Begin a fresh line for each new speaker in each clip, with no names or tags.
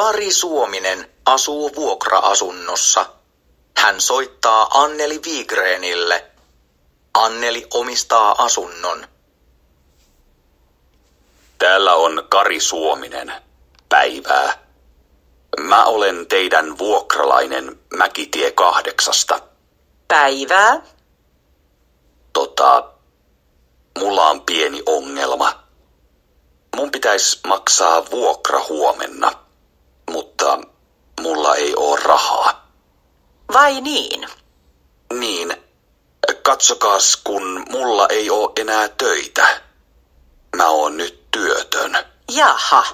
Kari Suominen asuu vuokra-asunnossa. Hän soittaa Anneli Wigrenille. Anneli omistaa asunnon.
Täällä on Kari Suominen. Päivää. Mä olen teidän vuokralainen Mäkitie 8.
Päivää.
Mulla on pieni ongelma. Mun pitäisi maksaa vuokra huomenna, mutta mulla ei oo rahaa.
Vai niin?
Niin. Katsokaas, kun mulla ei oo enää töitä. Mä oon nyt työtön.
Jaha.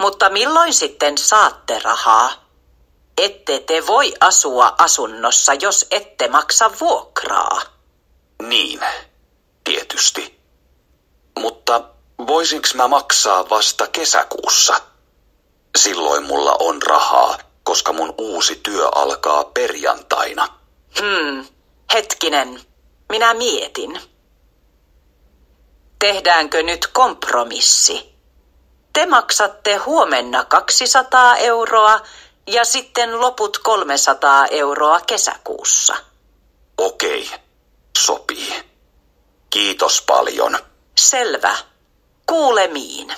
Mutta milloin sitten saatte rahaa? Ette te voi asua asunnossa, jos ette maksa vuokraa.
Niin, tietysti. Mutta voisinks mä maksaa vasta kesäkuussa? Silloin mulla on rahaa, koska mun uusi työ alkaa perjantaina.
Hetkinen, minä mietin. Tehdäänkö nyt kompromissi? Te maksatte huomenna 200 euroa ja sitten loput 300 euroa kesäkuussa.
Okei, sopii. Kiitos paljon.
Selvä. Kuulemiin.